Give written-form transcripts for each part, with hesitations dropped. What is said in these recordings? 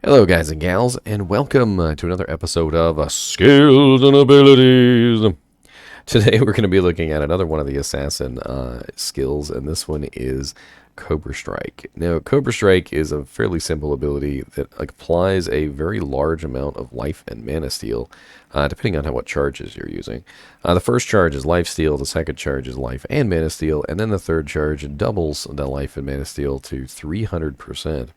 Hello, guys and gals, and welcome to another episode of Skills and Abilities. Today, we're going to be looking at another one of the assassin skills, and this one is Cobra Strike. Now, Cobra Strike is a fairly simple ability that applies a very large amount of life and mana steal, depending on what charges you're using. The first charge is life steal, the second charge is life and mana steal, and then the third charge doubles the life and mana steal to 300%.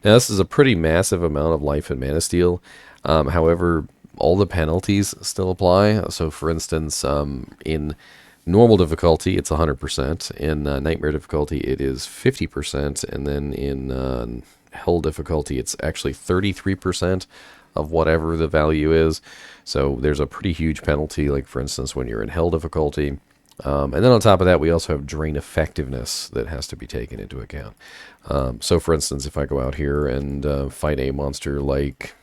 Now, this is a pretty massive amount of life and mana steal. However, all the penalties still apply. So, for instance, in normal difficulty, it's 100%. In nightmare difficulty, it is 50%. And then in hell difficulty, it's actually 33% of whatever the value is. So, there's a pretty huge penalty, like, for instance, when you're in hell difficulty. And then on top of that, we also have drain effectiveness that has to be taken into account. So, for instance, if I go out here and fight a monster like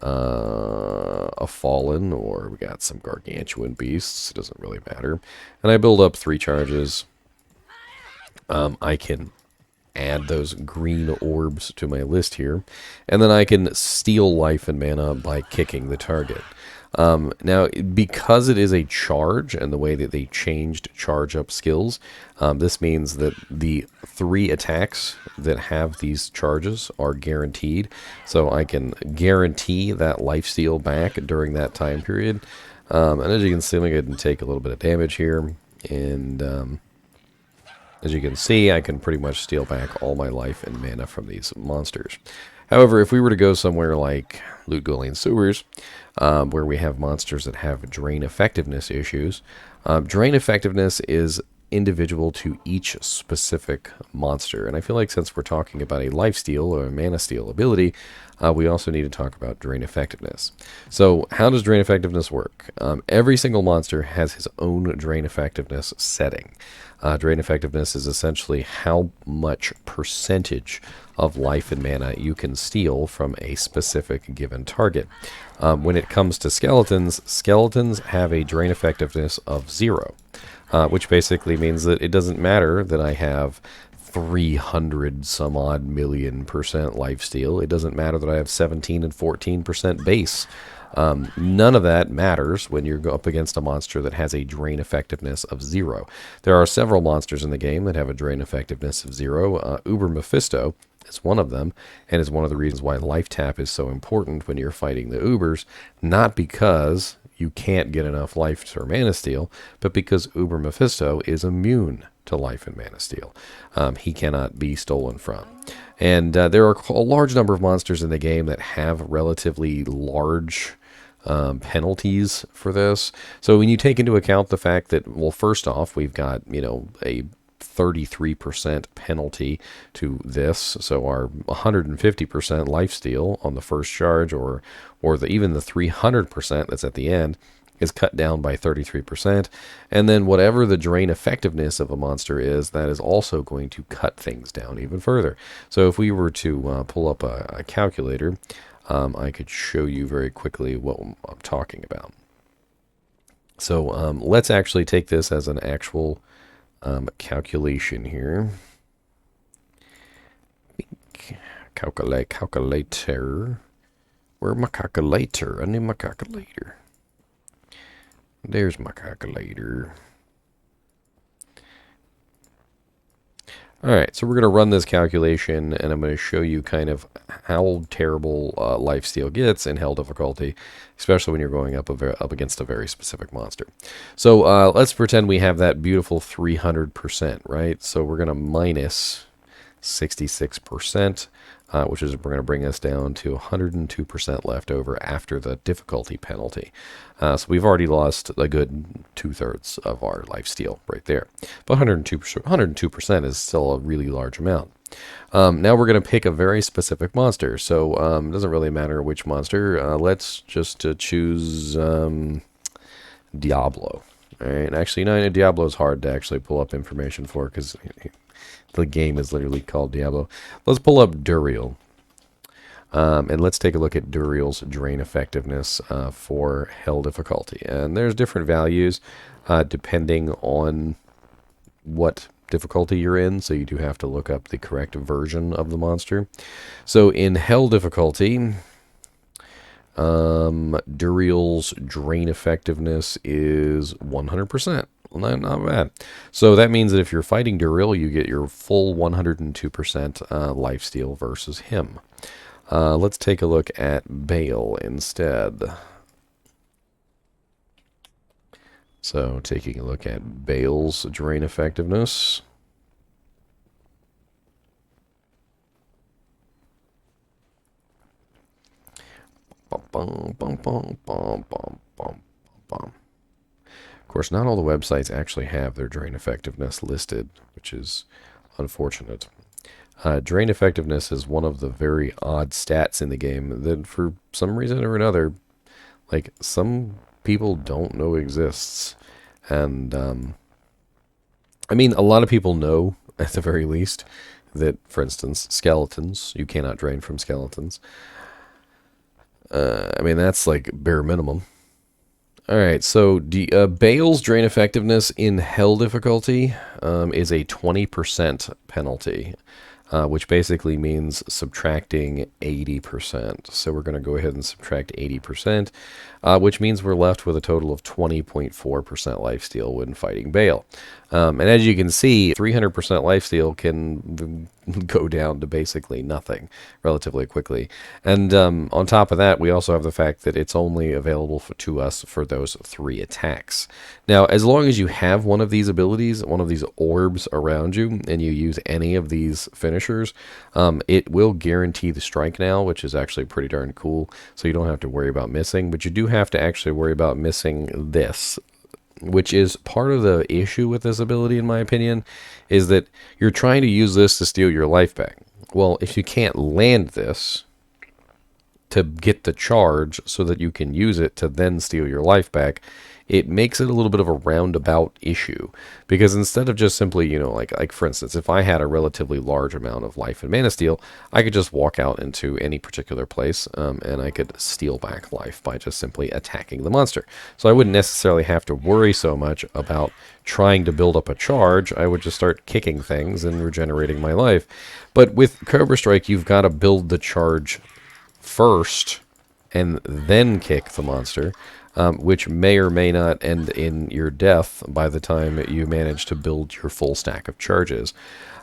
a Fallen, or we got some gargantuan beasts, it doesn't really matter, and I build up 3 charges, I can add those green orbs to my list here, and then I can steal life and mana by kicking the target. Now, because it is a charge and the way that they changed charge up skills, this means that the 3 attacks that have these charges are guaranteed. So I can guarantee that life steal back during that time period. And as you can see, I'm going to take a little bit of damage here. And as you can see, I can pretty much steal back all my life and mana from these monsters. However, if we were to go somewhere like Loot Gully Sewers, where we have monsters that have drain effectiveness issues, drain effectiveness is individual to each specific monster. And I feel like since we're talking about a lifesteal or a mana steal ability, we also need to talk about drain effectiveness. So how does drain effectiveness work? Every single monster has his own drain effectiveness setting. Drain effectiveness is essentially how much percentage of life and mana you can steal from a specific given target. When it comes to skeletons, skeletons have a drain effectiveness of 0, which basically means that it doesn't matter that I have 300 some odd million % lifesteal. It doesn't matter that I have 17 and 14% base. None of that matters when you're up against a monster that has a drain effectiveness of 0. There are several monsters in the game that have a drain effectiveness of 0. Uber Mephisto is one of them, and is one of the reasons why life tap is so important when you're fighting the Ubers, not because you can't get enough life or mana steal, but because Uber Mephisto is immune to life and mana steal. He cannot be stolen from. And there are a large number of monsters in the game that have relatively large penalties for this. So when you take into account the fact that, well, first off, we've got, a 33% penalty to this, so our 150% lifesteal on the first charge, or even the 300% that's at the end, is cut down by 33%, and then whatever the drain effectiveness of a monster is, that is also going to cut things down even further. So if we were to pull up a calculator, I could show you very quickly what I'm talking about. So let's actually take this as an actual calculation here. Calculator. Where's my calculator? I need my calculator. There's my calculator. Alright, so we're going to run this calculation, and I'm going to show you kind of how terrible lifesteal gets in hell difficulty, especially when you're going up against a very specific monster. So let's pretend we have that beautiful 300%, right? So we're going to minus 66%, which is we're going to bring us down to 102% left over after the difficulty penalty. So we've already lost a good 2/3 of our lifesteal right there. But 102% is still a really large amount. Now we're going to pick a very specific monster. So it doesn't really matter which monster. Let's just choose Diablo. All right. Actually, no, Diablo is hard to actually pull up information for because the game is literally called Diablo. Let's pull up Duriel. And let's take a look at Duriel's drain effectiveness for hell difficulty. And there's different values depending on what difficulty you're in, so you do have to look up the correct version of the monster. So in Hell difficulty, Duriel's drain effectiveness is 100%. Not bad. So that means that if you're fighting Duriel, you get your full 102% lifesteal versus him. Let's take a look at Bale instead. So taking a look at Bale's drain effectiveness. Of course, not all the websites actually have their drain effectiveness listed, which is unfortunate. Drain effectiveness is one of the very odd stats in the game that for some reason or another, like, some people don't know exists. And, I mean, a lot of people know, at the very least, that, for instance, skeletons, you cannot drain from skeletons. I mean, that's like bare minimum. Alright, so Bale's drain effectiveness in Hell difficulty is a 20% penalty, which basically means subtracting 80%. So we're going to go ahead and subtract 80%, which means we're left with a total of 20.4% lifesteal when fighting Bale. And as you can see, 300% lifesteal can go down to basically nothing relatively quickly. And on top of that, we also have the fact that it's only available to us for those 3 attacks. Now, as long as you have one of these abilities, one of these orbs around you, and you use any of these finishers, it will guarantee the strike now, which is actually pretty darn cool. So you don't have to worry about missing, but you do have to actually worry about missing this, which is part of the issue with this ability, in my opinion, is that you're trying to use this to steal your life back. Well, if you can't land this to get the charge so that you can use it to then steal your life back, it makes it a little bit of a roundabout issue. Because instead of just simply, you know, like for instance, if I had a relatively large amount of life and mana steal, I could just walk out into any particular place and I could steal back life by just simply attacking the monster. So I wouldn't necessarily have to worry so much about trying to build up a charge. I would just start kicking things and regenerating my life. But with Cobra Strike, you've got to build the charge first and then kick the monster. Which may or may not end in your death by the time you manage to build your full stack of charges.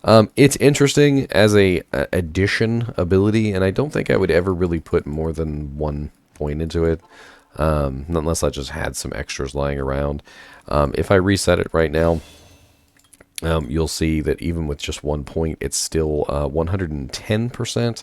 It's interesting as a addition ability, and I don't think I would ever really put more than 1 point into it, unless I just had some extras lying around. If I reset it right now, you'll see that even with just 1 point, it's still 110%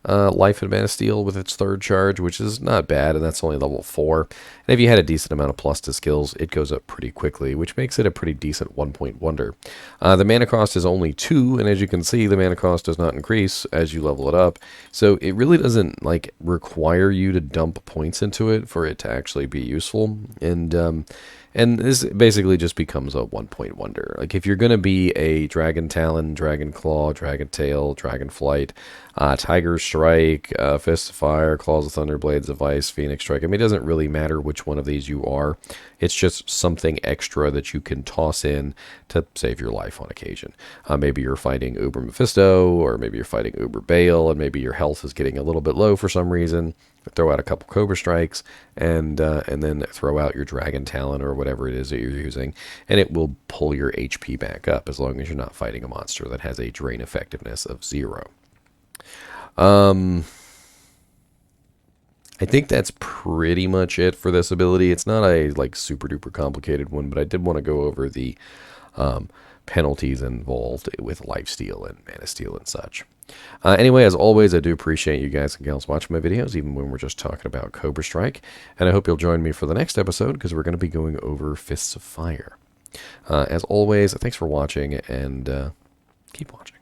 life and mana steal with its 3rd charge, which is not bad, and that's only level 4. And if you had a decent amount of plus to skills, it goes up pretty quickly, which makes it a pretty decent 1-point wonder. The mana cost is only 2, and as you can see, the mana cost does not increase as you level it up. So it really doesn't like require you to dump points into it for it to actually be useful. And this basically just becomes a 1-point wonder. Like, if you're going to be a Dragon Talon, Dragon Claw, Dragon Tail, Dragon Flight, Tiger Strike, Fist of Fire, Claws of Thunder, Blades of Ice, Phoenix Strike, I mean, it doesn't really matter which one of these you are. It's just something extra that you can toss in to save your life on occasion. Maybe you're fighting Uber Mephisto, or maybe you're fighting Uber Bale, and maybe your health is getting a little bit low for some reason. Throw out a couple Cobra Strikes, and then throw out your Dragon Talon or whatever it is that you're using, and it will pull your HP back up as long as you're not fighting a monster that has a drain effectiveness of 0. I think that's pretty much it for this ability. It's not a like super duper complicated one, but I did want to go over the penalties involved with lifesteal and mana steal and such. Anyway, as always, I do appreciate you guys and gals watching my videos, even when we're just talking about Cobra Strike. And I hope you'll join me for the next episode, because we're going to be going over Fists of Fire. As always, thanks for watching, and keep watching.